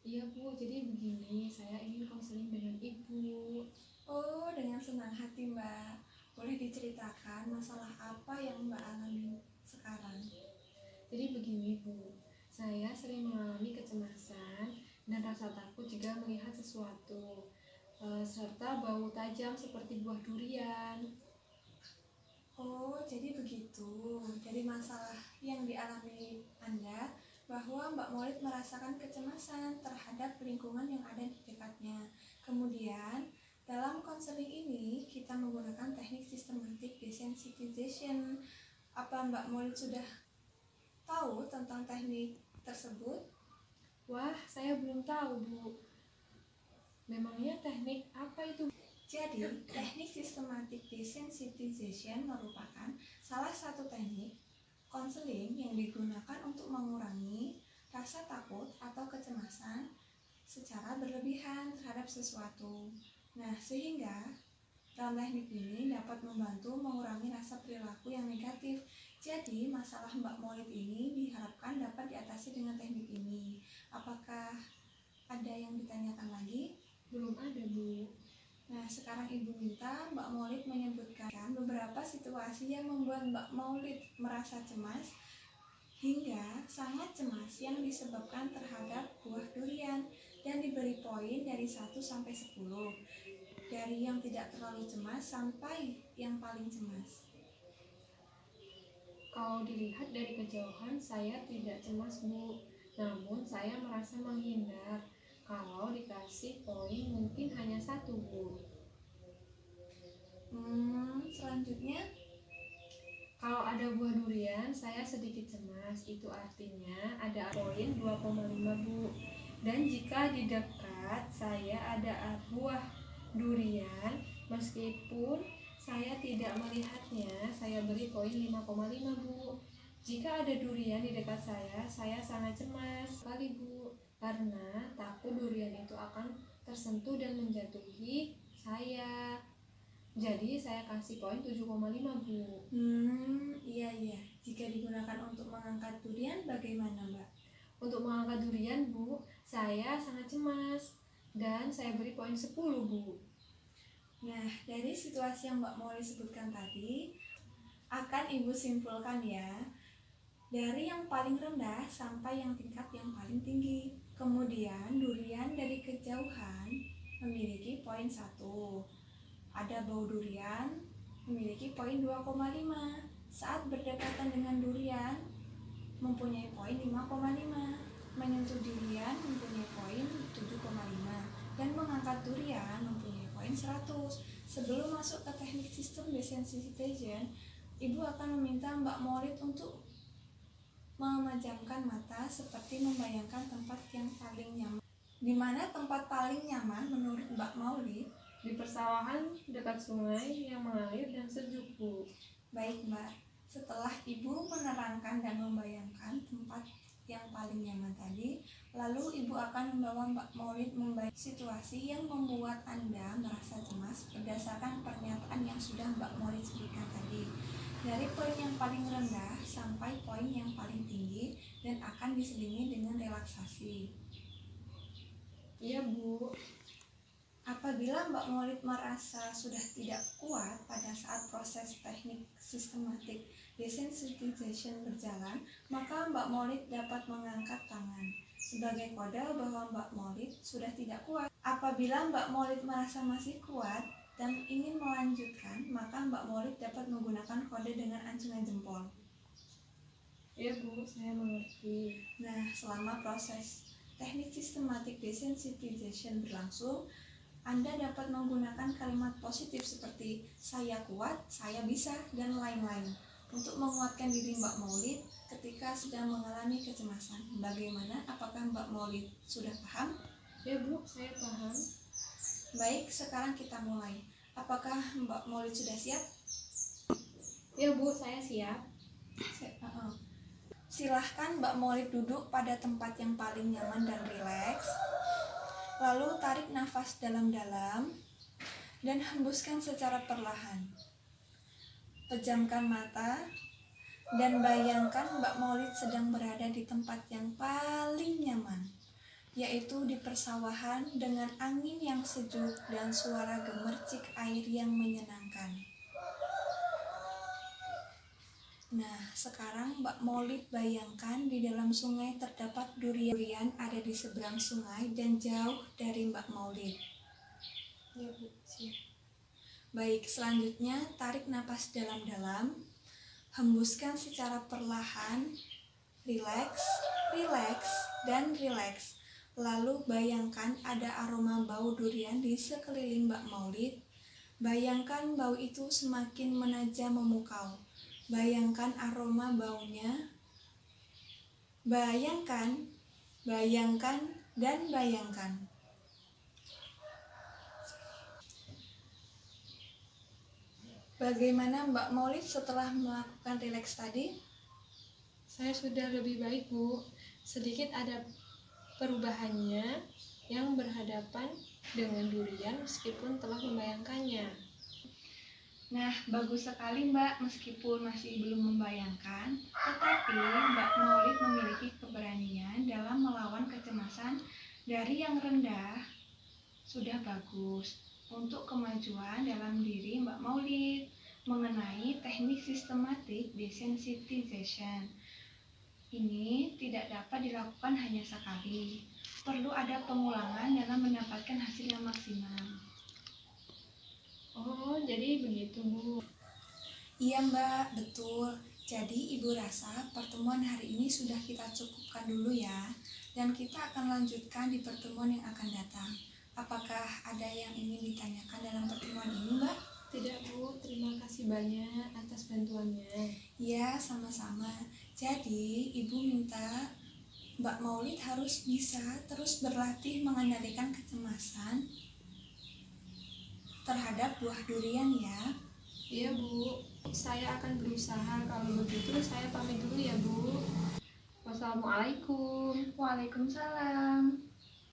Iya Bu, jadi begini, saya ingin konseling dengan Ibu. Oh, dengan senang hati Mbak. Boleh diceritakan masalah apa yang Mbak alami sekarang? Jadi begini Bu, saya sering mengalami kecemasan dan rasa takut jika melihat sesuatu, serta bau tajam seperti buah durian. Oh, jadi begitu. Jadi masalah yang dialami Anda bahwa Mbak Maulid merasakan kecemasan terhadap lingkungan yang ada di dekatnya. Kemudian, dalam konseling ini kita menggunakan teknik systematic desensitization. Apa Mbak Maulid sudah tahu tentang teknik tersebut? Wah, saya belum tahu Bu. Memangnya teknik apa itu? Jadi, teknik systematic desensitization merupakan salah satu teknik konseling yang digunakan untuk mengurangi rasa takut atau kecemasan secara berlebihan terhadap sesuatu. Nah, sehingga dalam teknik ini dapat membantu mengurangi rasa perilaku yang negatif. Jadi, masalah Mbak Maulid ini diharapkan dapat diatasi dengan teknik ini. Apakah ada yang ditanyakan lagi? Belum ada Bu. Nah, sekarang Ibu minta Mbak Maulid menyebutkan beberapa situasi yang membuat Mbak Maulid merasa cemas hingga sangat cemas yang disebabkan terhadap buah durian, dan diberi poin dari 1 sampai 10. Dari yang tidak terlalu cemas sampai yang paling cemas. Kalau dilihat dari kejauhan, saya tidak cemas Bu. Namun saya merasa menghindar. Kalau dikasih poin mungkin hanya 1 Bu. Selanjutnya, Kalau ada buah durian, saya sedikit cemas. Itu artinya ada poin 2,5 Bu. Dan jika di dekat saya ada buah durian, meskipun saya tidak melihatnya, saya beri poin 5,5 Bu. Jika ada durian di dekat saya sangat cemas sekali Bu. Karena takut durian itu akan tersentuh dan menjatuhi saya. Jadi saya kasih poin 7,5 Bu. iya. Jika digunakan untuk mengangkat durian, bagaimana Mbak? Untuk mengangkat durian Bu, saya sangat cemas dan saya beri poin 10 Bu. Nah, dari situasi yang Mbak Maulid sebutkan tadi, akan Ibu simpulkan ya, dari yang paling rendah sampai yang tingkat yang paling tinggi. Kemudian durian dari kejauhan memiliki poin 1. Ada bau durian memiliki poin 2,5. Saat berdekatan dengan durian mempunyai poin 5,5. Menyentuh durian mempunyai poin 7,5. Dan mengangkat durian mempunyai poin 100. Sebelum masuk ke teknik sistem desensitization, Ibu akan meminta Mbak Maulid untuk memejamkan mata seperti membayangkan tempat yang paling nyaman. Di mana tempat paling nyaman menurut Mbak Maulid? Di persawahan dekat sungai yang mengalir dan sejuk Bu. Baik Mbak, setelah Ibu menerangkan dan membayangkan tempat yang paling nyaman tadi, lalu Ibu akan membawa Mbak Maulid membayangkan situasi yang membuat Anda merasa cemas berdasarkan pernyataan yang sudah Mbak Maulid sebutkan tadi, dari poin yang paling rendah sampai poin yang paling tinggi, dan akan diselingi dengan relaksasi. Iya Bu. Apabila Mbak Maulid merasa sudah tidak kuat pada saat proses teknik systematic desensitization berjalan, maka Mbak Maulid dapat mengangkat tangan sebagai kode bahwa Mbak Maulid sudah tidak kuat. Apabila Mbak Maulid merasa masih kuat dan ingin melanjutkan, maka Mbak Maulid dapat menggunakan kode dengan acungan jempol. Iya Bu, saya mengerti. Nah, selama proses teknik systematic desensitization berlangsung, Anda dapat menggunakan kalimat positif seperti saya kuat, saya bisa, dan lain-lain untuk menguatkan diri Mbak Maulid ketika sedang mengalami kecemasan. Bagaimana? Apakah Mbak Maulid sudah paham? Ya Bu, saya paham. Baik, sekarang kita mulai. Apakah Mbak Maulid sudah siap? Ya Bu, saya siap. Silahkan Mbak Maulid duduk pada tempat yang paling nyaman dan rileks. Lalu tarik nafas dalam-dalam dan hembuskan secara perlahan. Pejamkan mata dan bayangkan Mbak Maulid sedang berada di tempat yang paling nyaman. yaitu di persawahan dengan angin yang sejuk dan suara gemercik air yang menyenangkan. Nah, sekarang Mbak Maulid bayangkan di dalam sungai terdapat durian ada di seberang sungai dan jauh dari Mbak Maulid. Ya Bu, siap. Baik, selanjutnya tarik napas dalam-dalam, hembuskan secara perlahan, rileks, rileks, dan rileks. Lalu bayangkan ada aroma bau durian di sekeliling Mbak Maulid. Bayangkan bau itu semakin menajam memukau. Bayangkan aroma baunya. Bayangkan, bayangkan, dan bayangkan. Bagaimana Mbak Maulid setelah melakukan rileks tadi? Saya sudah lebih baik Bu. Sedikit ada perubahannya yang berhadapan dengan durian meskipun telah membayangkannya. Nah, bagus sekali Mbak, meskipun masih belum membayangkan, tetapi Mbak Maulid memiliki keberanian dalam melawan kecemasan dari yang rendah. Sudah bagus. Untuk kemajuan dalam diri Mbak Maulid mengenai teknik sistematik desensitization. Ini tidak dapat dilakukan hanya sekali. Perlu ada pengulangan dalam mendapatkan hasil yang maksimal. Oh, jadi begitu Bu. Iya Mbak, betul. Jadi Ibu rasa pertemuan hari ini sudah kita cukupkan dulu ya. Dan kita akan lanjutkan di pertemuan yang akan datang. Apakah ada yang ingin ditanyakan dalam pertemuan ini Mbak? Tidak Bu, terima kasih banyak atas bantuannya. Ya, sama-sama. Jadi Ibu minta Mbak Maulid harus bisa terus berlatih mengendalikan kecemasan terhadap buah durian ya. Iya Bu, saya akan berusaha. Kalau begitu saya pamit dulu ya Bu. Wassalamualaikum. Waalaikumsalam.